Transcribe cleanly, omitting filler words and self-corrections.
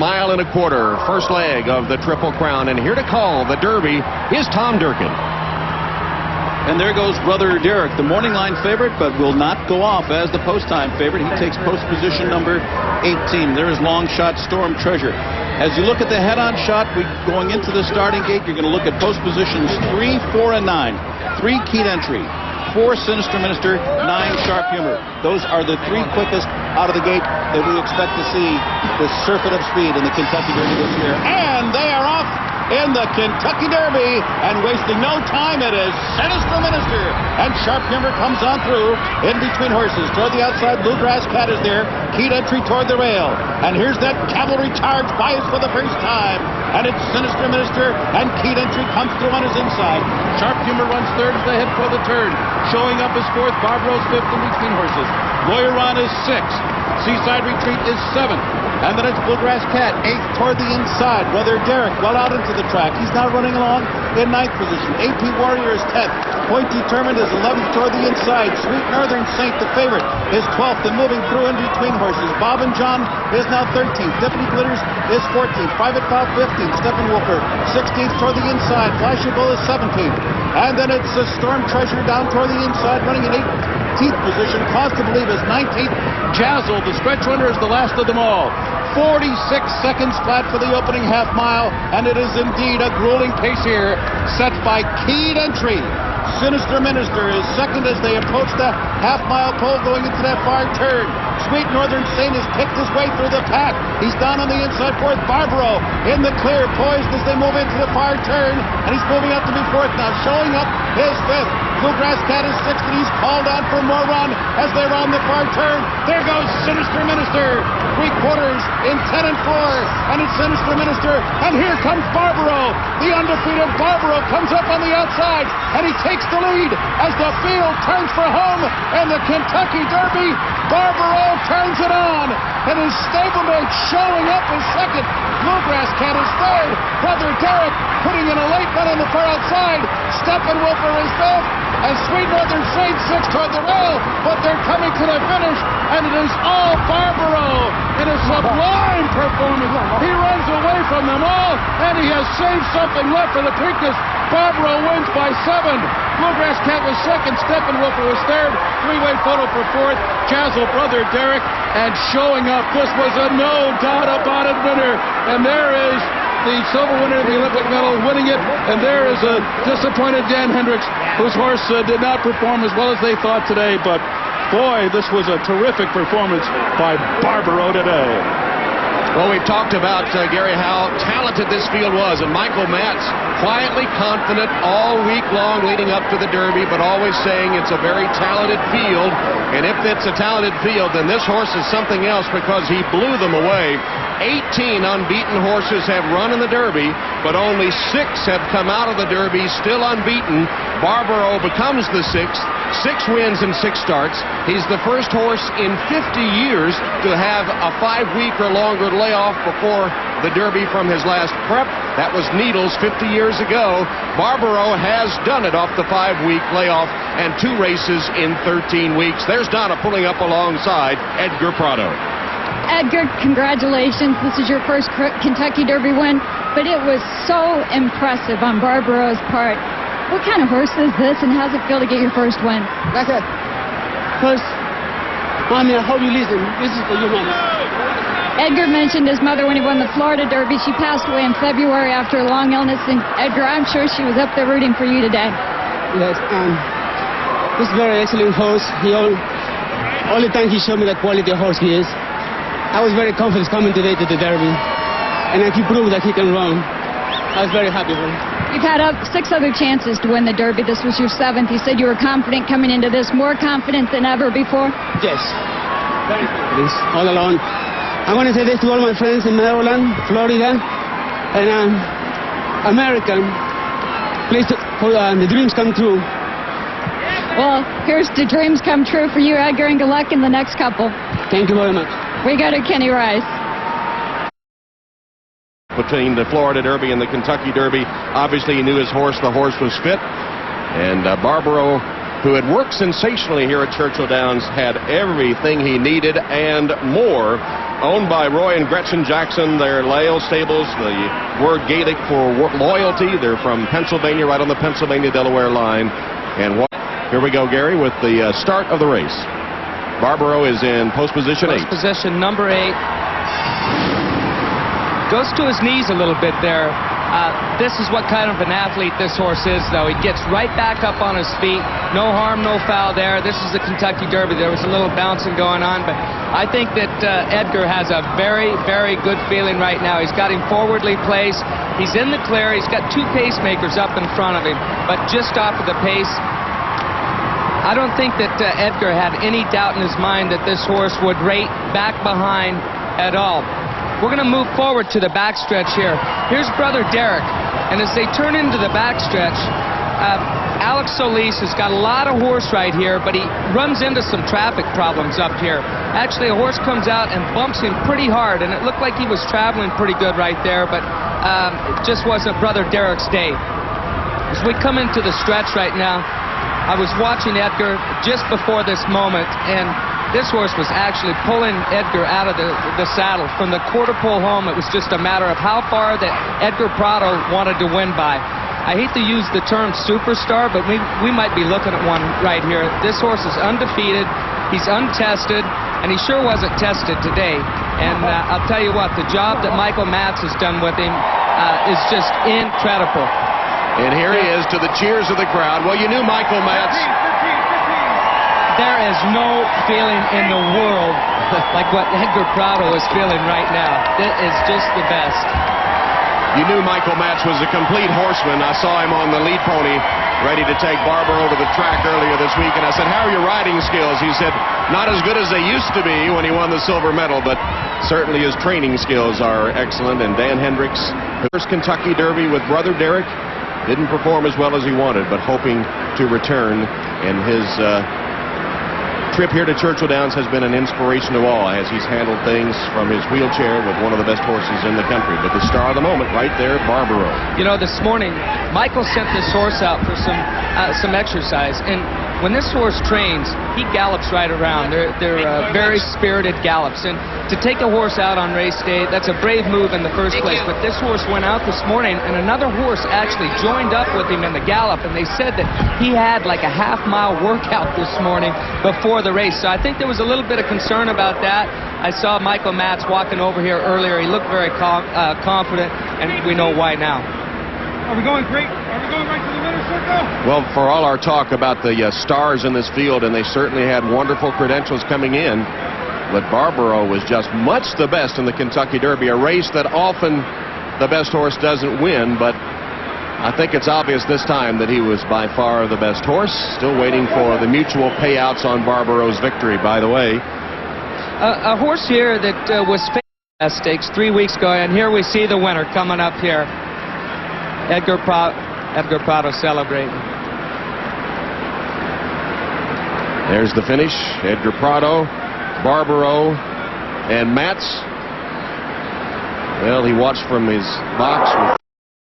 mile and a quarter, first leg of the Triple Crown. And here to call the Derby is Tom Durkin. And there goes Brother Derek, the morning line favorite, but will not go off as the post time favorite. He takes post position number 18. There is long shot Storm Treasure. As you look at the head-on shot, going into the starting gate, you're going to look at post positions 3, 4, and 9. 3 Keyed Entry, 4 Sinister Minister, 9 Sharp Humor. Those are the 3 quickest out of the gate that we expect to see the surfeit of speed in the Kentucky Derby this year. And they are off in the Kentucky Derby, and wasting no time, it is Sinister Minister, and Sharp Humor comes on through in between horses. Toward the outside, Bluegrass Cat is there, Keyed Entry toward the rail, and here's that cavalry charge bias for the first time, and it's Sinister Minister, and Keyed Entry comes through on his inside. Sharp Humor runs third as they head for the turn. Showing up is fourth, Barbaro's fifth in between horses. Lawyer Ron is sixth, Seaside Retreat is seventh, and then it's Bluegrass Cat, 8th toward the inside. Brother Derek well out into the track. He's now running along in 9th position. AP Warrior is 10th. Point Determined is 11th toward the inside. Sweet Northern Saint, the favorite, is 12th and moving through in between horses. Bob and John is now 13th. Deputy Glitters is 14th. Private Bob 15th. Steppenwolfer 16th toward the inside. Flashable is 17th. And then it's Storm Treasure down toward the inside, running in 18th position. Cause to Believe is 19th. Jazzle, the stretch runner, is the last of them all. 46 seconds flat for the opening half mile, and it is indeed a grueling pace here, set by Keyed Entry. Sinister Minister is second as they approach the half-mile pole going into that far turn. Sweet Northern Saint has picked his way through the pack. He's down on the inside fourth. Barbaro in the clear, poised as they move into the far turn, and he's moving up to be fourth now. Showing up is fifth. Bluegrass Cat is sixth, and he's called on for more run as they round the far turn. There goes Sinister Minister. 3/4 in 10 and 4, and it's Sinister Minister, and here comes Barbaro. The undefeated Barbaro comes up on the outside, and he takes the lead as the field turns for home in the Kentucky Derby. Barbaro turns it on, and his stablemate showing up is second. Bluegrass Cat is third. Brother Derek putting in a late run on the far outside. Steppenwolfer is fifth, and Sweet Northern Saint sixth toward the rail, but they're coming to the finish, and it is all Barbaro in a sublime performance. He runs away from them all, and he has saved something left for the Preakness. Barbaro wins by 7. Bluegrass Cat was second. Steppenwolfer was third. Three-way photo for fourth. Jazzle, Brother Derek, and showing up. This was a no doubt about it winner, and there is the silver winner of the Olympic medal winning it, and there is a disappointed Dan Hendricks, whose horse did not perform as well as they thought today, but boy, this was a terrific performance by Barbaro today. Well, we've talked about, Gary, how talented this field was, and Michael Matz quietly confident all week long leading up to the Derby, but always saying it's a very talented field, and if it's a talented field, then this horse is something else because he blew them away. 18 unbeaten horses have run in the Derby, but only 6 have come out of the Derby still unbeaten. Barbaro becomes the 6th, 6 wins and 6 starts. He's the first horse in 50 years to have a 5-week or longer layoff before the Derby from his last prep. That was Needles 50 years ago. Barbaro has done it off the 5-week layoff and 2 races in 13 weeks. There's Donna pulling up alongside Edgar Prado. Edgar, congratulations. This is your first Kentucky Derby win, but it was so impressive on Barbaro's part. What kind of horse is this, and how does it feel to get your first win? That's it. First, Mommy, I hope you listen. This is for you, Mommy. Edgar mentioned his mother when he won the Florida Derby. She passed away in February after a long illness, and Edgar, I'm sure she was up there rooting for you today. Yes, he's a very excellent horse. All the time he showed me the quality of horse he is. I was very confident coming today to the Derby, and he proved that he can run. I was very happy for him. You've had 6 other chances to win the Derby. This was your 7th. You said you were confident coming into this, more confident than ever before? Yes, very confident all along. I want to say this to all my friends in Maryland, Florida, and America. Please, the dreams come true. Well, here's the dreams come true for you, Edgar, and good luck in the next couple. Thank you very much. We go to Kenny Rice. Between the Florida Derby and the Kentucky Derby, obviously he knew his horse, the horse was fit, and Barbaro, who had worked sensationally here at Churchill Downs, had everything he needed and more. owned by Roy and Gretchen Jackson. They're Lael Stables, the word Gaelic for loyalty. They're from Pennsylvania, right on the Pennsylvania-Delaware line. And here we go, Gary, with the start of the race. Barbaro is in post position 8. Post position number 8. Goes to his knees a little bit there. This is what kind of an athlete this horse is, though. He gets right back up on his feet. No harm, no foul there. This is the Kentucky Derby. There was a little bouncing going on, but I think that Edgar has a very, very good feeling right now. He's got him forwardly placed. He's in the clear. He's got 2 pacemakers up in front of him, but just off of the pace. I don't think that Edgar had any doubt in his mind that this horse would rate back behind at all. We're going to move forward to the backstretch here. Here's Brother Derek, and as they turn into the backstretch, Alex Solis has got a lot of horse right here, but he runs into some traffic problems up here. Actually, a horse comes out and bumps him pretty hard, and it looked like he was traveling pretty good right there, but it just wasn't Brother Derek's day. As we come into the stretch right now, I was watching Edgar just before this moment, and this horse was actually pulling Edgar out of the saddle. From the quarter pole home, it was just a matter of how far that Edgar Prado wanted to win by. I hate to use the term superstar, but we might be looking at one right here. This horse is undefeated, he's untested, and he sure wasn't tested today. And I'll tell you what, the job that Michael Matz has done with him is just incredible. And here he is to the cheers of the crowd. Well, you knew Michael Matz. There is no feeling in the world like what Edgar Prado is feeling right now. It is just the best. You knew Michael Matz was a complete horseman. I saw him on the lead pony ready to take Barbaro to the track earlier this week, and I said, how are your riding skills? He said, not as good as they used to be when he won the silver medal, but certainly his training skills are excellent. And Dan Hendricks, first Kentucky Derby with Brother Derek, didn't perform as well as he wanted, but hoping to return, and his trip here to Churchill Downs has been an inspiration to all as he's handled things from his wheelchair with one of the best horses in the country. But the star of the moment right there, Barbaro. You know, this morning, Michael sent this horse out for some exercise, and when this horse trains, he gallops right around. They're very spirited gallops, and to take a horse out on race day, that's a brave move in the first place. But this horse went out this morning, and another horse actually joined up with him in the gallop, and they said that he had like a half-mile workout this morning before the race. So I think there was a little bit of concern about that. I saw Michael Matz walking over here earlier. He looked very confident, and we know why now. Are we going great? Are we going right to the winner's circle? Well, for all our talk about the stars in this field, and they certainly had wonderful credentials coming in, but Barbaro was just much the best in the Kentucky Derby, a race that often the best horse doesn't win, but I think it's obvious this time that he was by far the best horse. Still waiting for the mutual payouts on Barbaro's victory, by the way. A horse here that was favored stakes 3 weeks ago, and here we see the winner coming up here. Edgar Prado celebrating. There's the finish. Edgar Prado, Barbaro, and Matz. Well, he watched from his box with